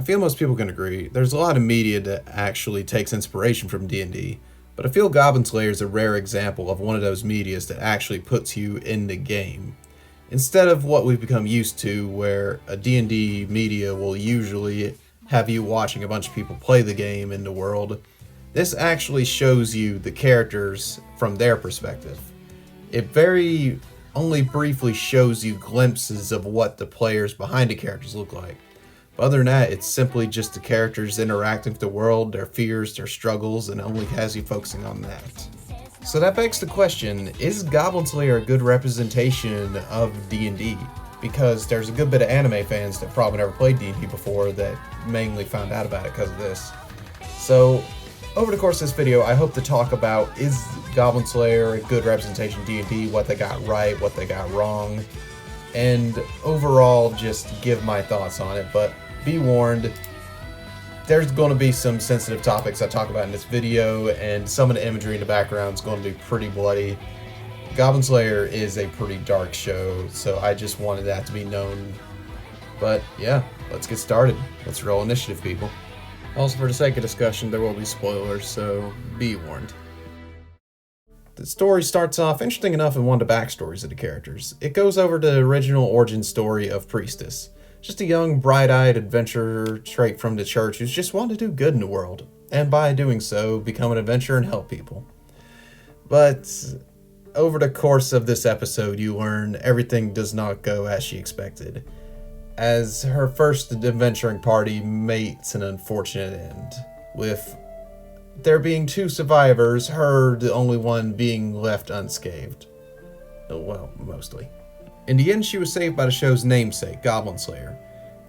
I feel most people can agree, there's a lot of media that actually takes inspiration from D&D, but I feel Goblin Slayer is a rare example of one of those medias that actually puts you in the game. Instead of what we've become used to, where a D&D media will usually have you watching a bunch of people play the game in the world, this actually shows you the characters from their perspective. It very only briefly shows you glimpses of what the players behind the characters look like. But other than that, it's simply just the characters interacting with the world, their fears, their struggles, and only has you focusing on that. So that begs the question, is Goblin Slayer a good representation of D&D? Because there's a good bit of anime fans that probably never played D&D before that mainly found out about it because of this. So, over the course of this video, I hope to talk about, is Goblin Slayer a good representation of D&D, what they got right, what they got wrong, and overall just give my thoughts on it. But be warned, there's going to be some sensitive topics I talk about in this video, and some of the imagery in the background is going to be pretty bloody. Goblin Slayer is a pretty dark show, so I just wanted that to be known. But yeah, let's get started. Let's roll initiative, people. Also, for the sake of discussion, there will be spoilers, so be warned. The story starts off interesting enough in one of the backstories of the characters. It goes over the original origin story of Priestess. Just a young, bright-eyed adventurer straight from the church who's just wanted to do good in the world, and by doing so, become an adventurer and help people. But over the course of this episode, you learn everything does not go as she expected, as her first adventuring party meets an unfortunate end, with there being 2 survivors, her the only one being left unscathed. Well, mostly. In the end, she was saved by the show's namesake, Goblin Slayer,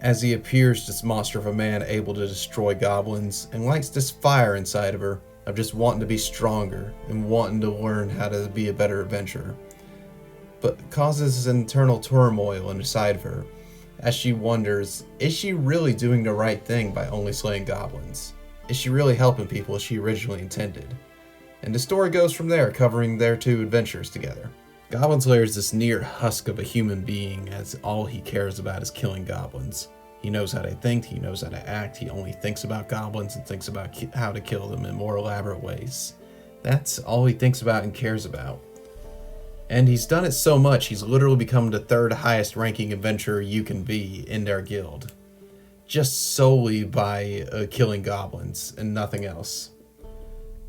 as he appears this monster of a man able to destroy goblins, and lights this fire inside of her of just wanting to be stronger and wanting to learn how to be a better adventurer, but causes internal turmoil inside of her as she wonders, is she really doing the right thing by only slaying goblins? Is she really helping people as she originally intended? And the story goes from there, covering their 2 adventures together. Goblin Slayer is this near husk of a human being, as all he cares about is killing goblins. He knows how they think, he knows how to act, he only thinks about goblins and thinks about how to kill them in more elaborate ways. That's all he thinks about and cares about. And he's done it so much, he's literally become the 3rd highest ranking adventurer you can be in their guild. Just solely by killing goblins and nothing else.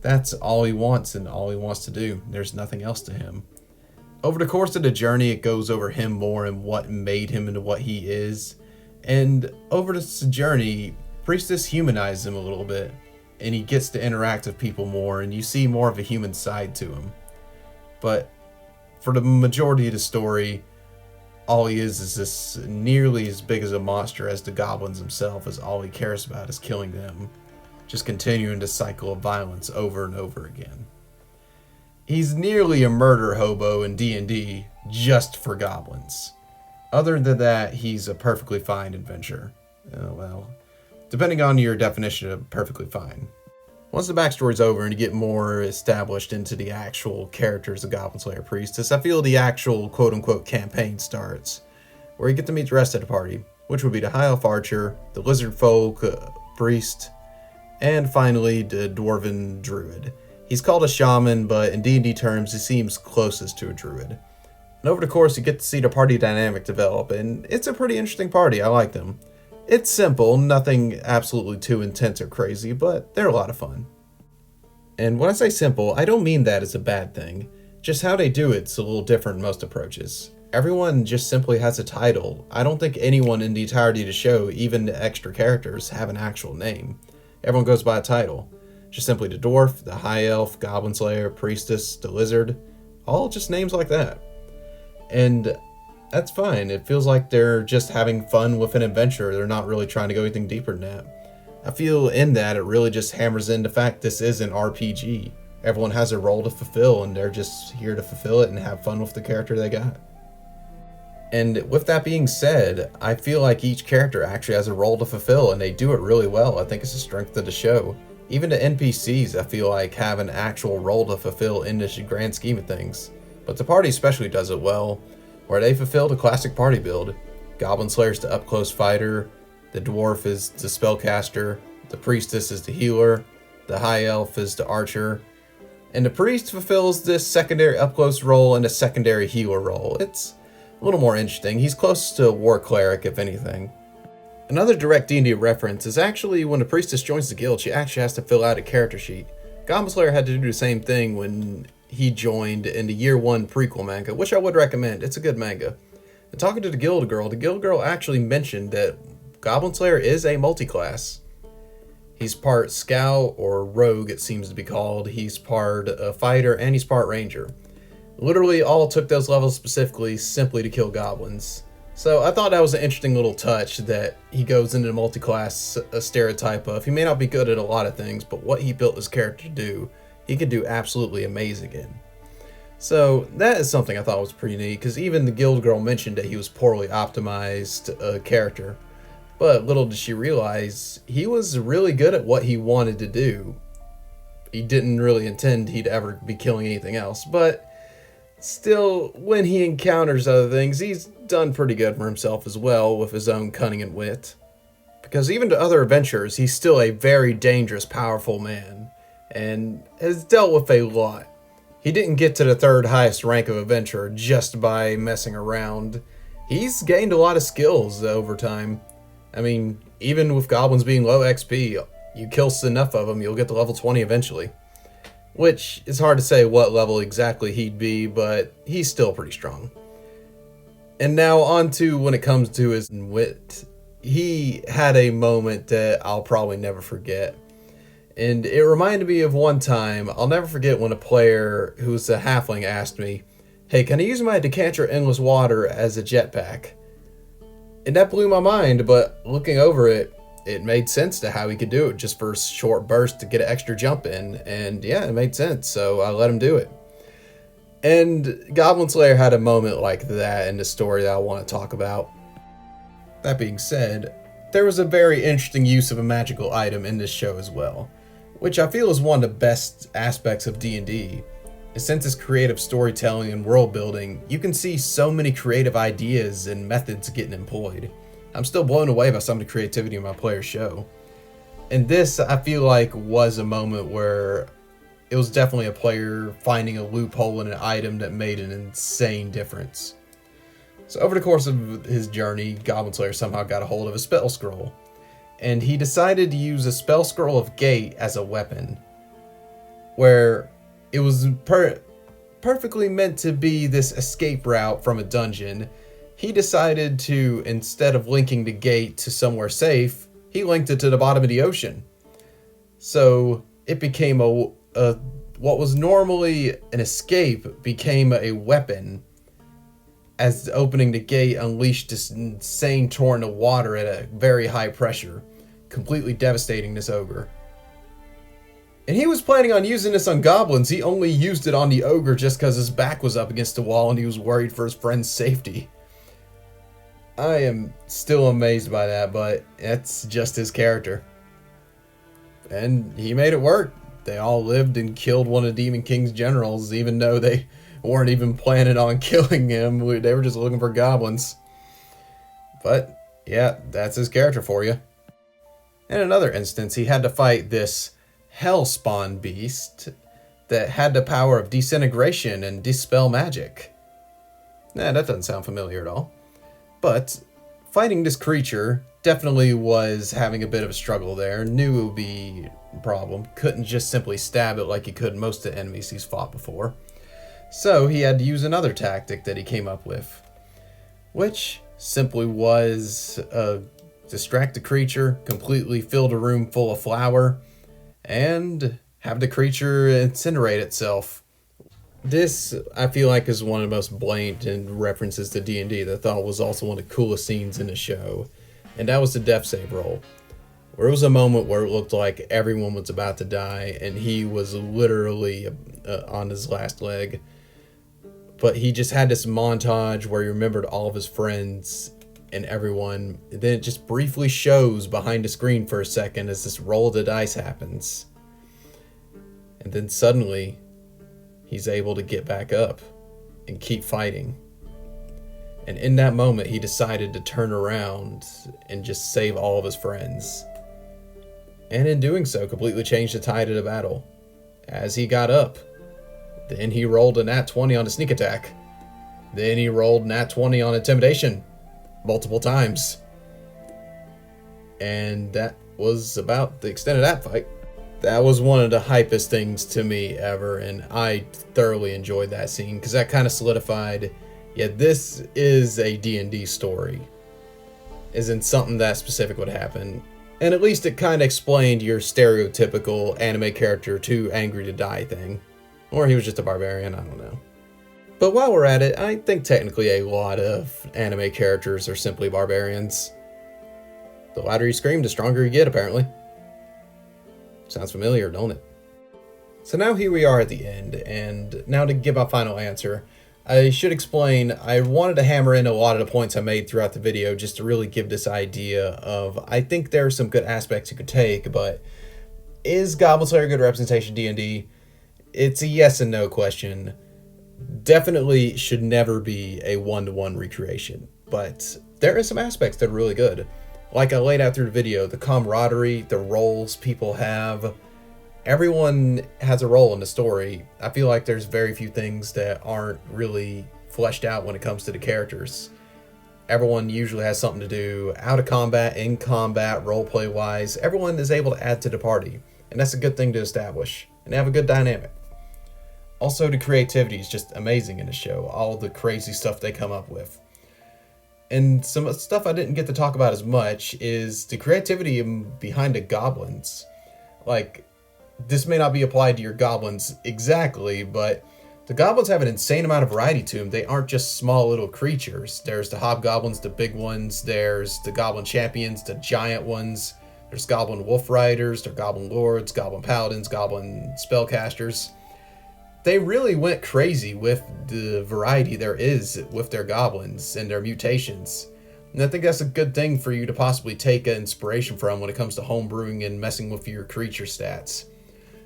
That's all he wants and all he wants to do. There's nothing else to him. Over the course of the journey, it goes over him more and what made him into what he is. And over this journey, Priestess humanizes him a little bit, and he gets to interact with people more, and you see more of a human side to him. But for the majority of the story, all he is this nearly as big as a monster as the goblins himself, as all he cares about is killing them, just continuing this cycle of violence over and over again. He's nearly a murder hobo in D&D just for goblins. Other than that, he's a perfectly fine adventurer. Well, depending on your definition of perfectly fine. Once the backstory's over and you get more established into the actual characters of Goblin Slayer Priestess, I feel the actual quote-unquote campaign starts, where you get to meet the rest of the party, which would be the High Elf Archer, the Lizard Folk Priest, and finally the Dwarven Druid. He's called a shaman, but in D&D terms, he seems closest to a druid. And over the course, you get to see the party dynamic develop, and it's a pretty interesting party. I like them. It's simple, nothing absolutely too intense or crazy, but they're a lot of fun. And when I say simple, I don't mean that as a bad thing. Just how they do it's a little different in most approaches. Everyone just simply has a title. I don't think anyone in the entirety of the show, even the extra characters, have an actual name. Everyone goes by a title. Just simply the Dwarf, the High Elf, Goblin Slayer, Priestess, the Lizard. All just names like that. And that's fine. It feels like they're just having fun with an adventure. They're not really trying to go anything deeper than that. I feel in that it really just hammers in the fact this is an RPG. Everyone has a role to fulfill, and they're just here to fulfill it and have fun with the character they got. And with that being said, I feel like each character actually has a role to fulfill, and they do it really well. I think it's a strength of the show. Even the NPCs, I feel like, have an actual role to fulfill in this grand scheme of things. But the party especially does it well, where they fulfilled a classic party build. Goblin Slayer's the up-close fighter, The dwarf is the spellcaster, the priestess is the healer, the high elf is the archer, and the priest fulfills this secondary up-close role and a secondary healer role. It's a little more interesting. He's close to a war cleric, if anything. Another direct D&D reference is actually when the priestess joins the guild, she actually has to fill out a character sheet. Goblin Slayer had to do the same thing when he joined in the Year 1 prequel manga, which I would recommend. It's a good manga. And talking to the guild girl actually mentioned that Goblin Slayer is a multi-class. He's part scout or rogue, it seems to be called. He's part fighter and he's part ranger. Literally all took those levels specifically simply to kill goblins. So I thought that was an interesting little touch that he goes into the multi-class stereotype of he may not be good at a lot of things, but what he built his character to do, he could do absolutely amazing in. So that is something I thought was pretty neat, because even the guild girl mentioned that he was poorly optimized character. But little did she realize he was really good at what he wanted to do. He didn't really intend he'd ever be killing anything else, but still, when he encounters other things, he's done pretty good for himself as well with his own cunning and wit. Because even to other adventurers, he's still a very dangerous, powerful man, and has dealt with a lot. He didn't get to the third highest rank of adventurer just by messing around. He's gained a lot of skills over time. I mean, even with goblins being low XP, you kill enough of them, you'll get to level 20 eventually. Which is hard to say what level exactly he'd be, but he's still pretty strong. And now on to when it comes to his wit. He had a moment that I'll probably never forget. And it reminded me of one time, I'll never forget when a player who's a halfling asked me, "Hey, can I use my decanter endless water as a jetpack?" And that blew my mind, but looking over it, it made sense to how he could do it just for a short burst to get an extra jump in. And yeah, it made sense, so I let him do it. And Goblin Slayer had a moment like that in the story that I want to talk about. That being said, there was a very interesting use of a magical item in this show as well, which I feel is one of the best aspects of D&D. Since it's creative storytelling and world building, you can see so many creative ideas and methods getting employed. I'm still blown away by some of the creativity in my players show. And this, I feel like, was a moment where it was definitely a player finding a loophole in an item that made an insane difference. So over the course of his journey, Goblin Slayer somehow got a hold of a spell scroll, and he decided to use a spell scroll of gate as a weapon, where it was perfectly meant to be this escape route from a dungeon. He decided to, instead of linking the gate to somewhere safe, he linked it to the bottom of the ocean. So it became what was normally an escape became a weapon, as opening the gate unleashed this insane torrent of water at a very high pressure, completely devastating this ogre. And he was planning on using this on goblins. He only used it on the ogre just because his back was up against the wall and he was worried for his friend's safety. I am still amazed by that, but that's just his character. And he made it work. They all lived and killed one of Demon King's generals, even though they weren't even planning on killing him. They were just looking for goblins. But yeah, that's his character for you. In another instance, he had to fight this hellspawn beast that had the power of disintegration and dispel magic. Nah, that doesn't sound familiar at all. But fighting this creature definitely was having a bit of a struggle there. Knew it would be a problem. Couldn't just simply stab it like he could most of the enemies he's fought before. So he had to use another tactic that he came up with, which simply was distract the creature, completely fill the room full of flour, and have the creature incinerate itself. This, I feel like, is one of the most blatant references to D&D that I thought was also one of the coolest scenes in the show. And that was the death save roll, where it was a moment where it looked like everyone was about to die, and he was literally on his last leg. But he just had this montage where he remembered all of his friends and everyone. And then it just briefly shows behind the screen for a second as this roll of the dice happens. And then suddenly, he's able to get back up and keep fighting. And in that moment, he decided to turn around and just save all of his friends. And in doing so, completely changed the tide of the battle. As he got up, then he rolled a nat 20 on a sneak attack. Then he rolled nat 20 on intimidation multiple times. And that was about the extent of that fight. That was one of the hypest things to me ever, and I thoroughly enjoyed that scene because that kind of solidified, yeah, this is a D&D story. Isn't something that specific would happen. And at least it kind of explained your stereotypical anime character too angry to die thing. Or he was just a barbarian, I don't know. But while we're at it, I think technically a lot of anime characters are simply barbarians. The louder you scream, the stronger you get, apparently. Sounds familiar, don't it? So now here we are at the end, and now to give my final answer, I should explain, I wanted to hammer in a lot of the points I made throughout the video just to really give this idea of, I think there are some good aspects you could take, but is Goblin Slayer a good representation of D&D? It's a yes and no question. Definitely should never be a one-to-one recreation, but there are some aspects that are really good. Like I laid out through the video, the camaraderie, the roles people have, everyone has a role in the story. I feel like there's very few things that aren't really fleshed out when it comes to the characters. Everyone usually has something to do out of combat, in combat, roleplay wise. Everyone is able to add to the party, and that's a good thing to establish and have a good dynamic. Also, the creativity is just amazing in the show, all the crazy stuff they come up with. And some stuff I didn't get to talk about as much is the creativity behind the goblins. Like, this may not be applied to your goblins exactly, but the goblins have an insane amount of variety to them. They aren't just small little creatures. There's the hobgoblins, the big ones. There's the goblin champions, the giant ones. There's goblin wolf riders, there's goblin lords, goblin paladins, goblin spellcasters. They really went crazy with the variety there is with their goblins and their mutations. And I think that's a good thing for you to possibly take an inspiration from when it comes to homebrewing and messing with your creature stats.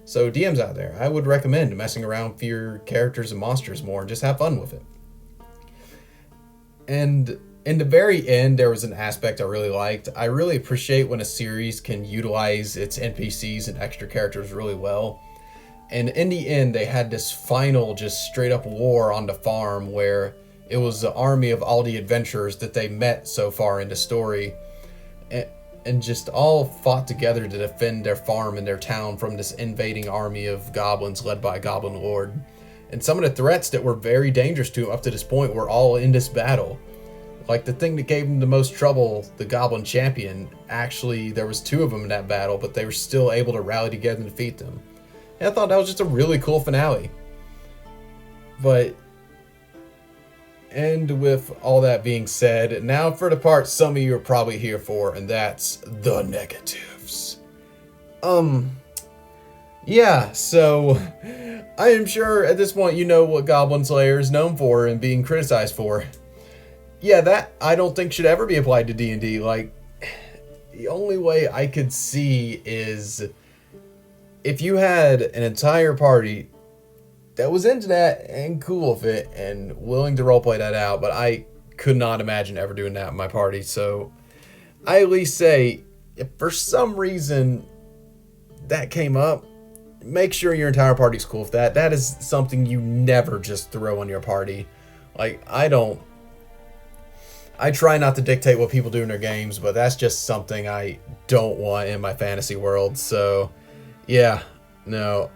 So DMs out there, I would recommend messing around with your characters and monsters more and just have fun with it. And in the very end, there was an aspect I really liked. I really appreciate when a series can utilize its NPCs and extra characters really well. And in the end, they had this final just straight up war on the farm where it was the army of all the adventurers that they met so far in the story and just all fought together to defend their farm and their town from this invading army of goblins led by a goblin lord. And some of the threats that were very dangerous to him up to this point were all in this battle. Like the thing that gave him the most trouble, the goblin champion, actually there was 2 of them in that battle, but they were still able to rally together and defeat them. And I thought that was just a really cool finale. And with all that being said, now for the part some of you are probably here for, and that's the negatives. Yeah, so I am sure at this point you know what Goblin Slayer is known for and being criticized for. Yeah, that I don't think should ever be applied to D&D. Like, the only way I could see is if you had an entire party that was into that and cool with it and willing to roleplay that out, but I could not imagine ever doing that in my party. So I at least say, if for some reason that came up, make sure your entire party's cool with that. That is something you never just throw on your party. Like, I try not to dictate what people do in their games, but that's just something I don't want in my fantasy world. So yeah, no.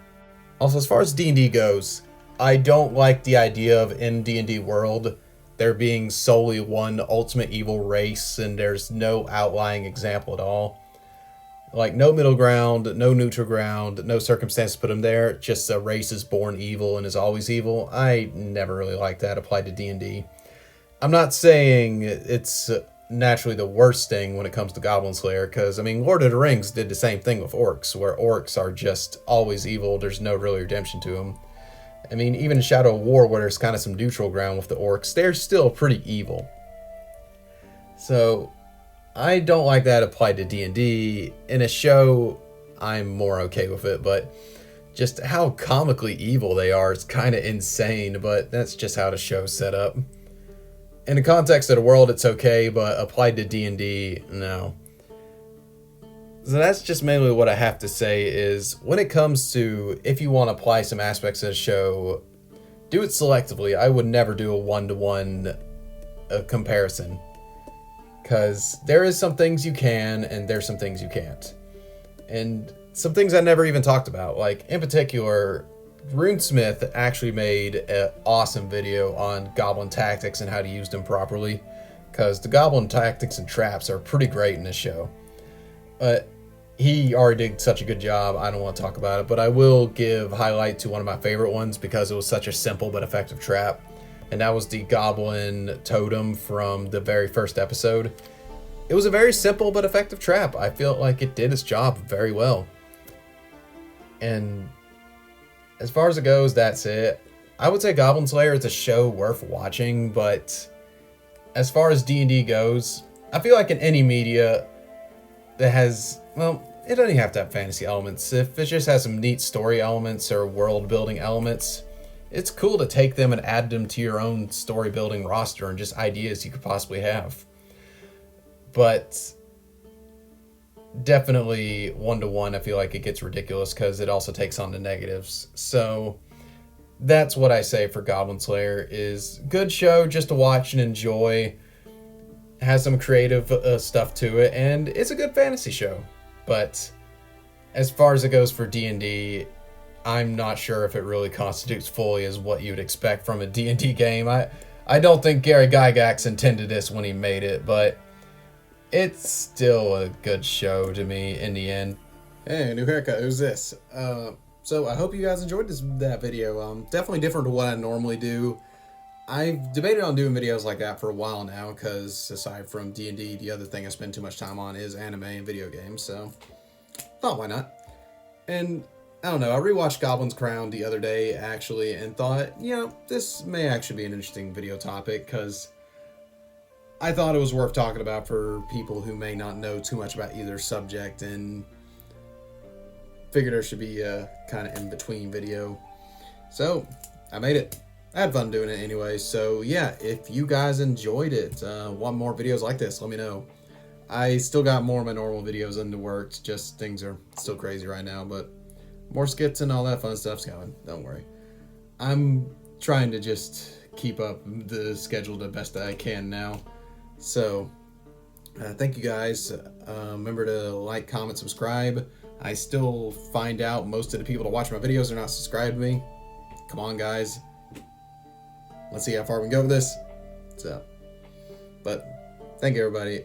Also, as far as D&D goes, I don't like the idea of in D&D world there being solely one ultimate evil race and there's no outlying example at all. Like, no middle ground, no neutral ground, no circumstance to put them there. Just a race is born evil and is always evil. I never really liked that applied to D&D. I'm not saying it's naturally the worst thing when it comes to Goblin Slayer, because, I mean, Lord of the Rings did the same thing with orcs, where orcs are just always evil. There's no really redemption to them. I mean, even in Shadow of War, where there's kind of some neutral ground with the orcs, they're still pretty evil. So I don't like that applied to D&D. In a show, I'm more okay with it, but just how comically evil they are is kind of insane, but that's just how the show's set up. In the context of the world, it's okay, but applied to D&D, no. So that's just mainly what I have to say is when it comes to if you want to apply some aspects of the show, do it selectively. I would never do a one-to-one comparison because there is some things you can and there's some things you can't. And some things I never even talked about, like in particular, RuneSmith actually made an awesome video on goblin tactics and how to use them properly because the goblin tactics and traps are pretty great in this show. But he already did such a good job, I don't want to talk about it, but I will give highlight to one of my favorite ones because it was such a simple but effective trap, and that was the goblin totem from the very first episode. It was a very simple but effective trap. I feel like it did its job very well. And as far as it goes, that's it. I would say Goblin Slayer is a show worth watching, but as far as D&D goes, I feel like in any media that has, well, it doesn't have to have fantasy elements. If it just has some neat story elements or world building elements, it's cool to take them and add them to your own story building roster and just ideas you could possibly have. But definitely one-to-one, I feel like it gets ridiculous because it also takes on the negatives. So that's what I say for Goblin Slayer is good show just to watch and enjoy. Has some creative stuff to it, and it's a good fantasy show. But as far as it goes for D&D, I'm not sure if it really constitutes fully as what you'd expect from a D&D game. I don't think Gary Gygax intended this when he made it, but it's still a good show to me in the end. Hey, new haircut. Who's this? So I hope you guys enjoyed that video. Definitely different to what I normally do. I've debated on doing videos like that for a while now because aside from D&D, the other thing I spend too much time on is anime and video games, so thought why not. And I don't know, I rewatched Goblin's Crown the other day actually and thought, this may actually be an interesting video topic because I thought it was worth talking about for people who may not know too much about either subject and figured there should be a kind of in-between video. So I made it. I had fun doing it anyway, so yeah, if you guys enjoyed it, want more videos like this, let me know. I still got more of my normal videos in the works, just things are still crazy right now, but more skits and all that fun stuff's coming, don't worry. I'm trying to just keep up the schedule the best that I can now, so thank you guys. Remember to like, comment, subscribe. I still find out most of the people that watch my videos are not subscribed to me. Come on, guys. Let's see how far we can go with this. So, but thank you, everybody.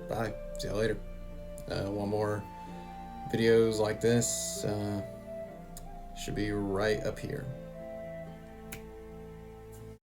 Bye. See you later. Want more videos like this? Should be right up here.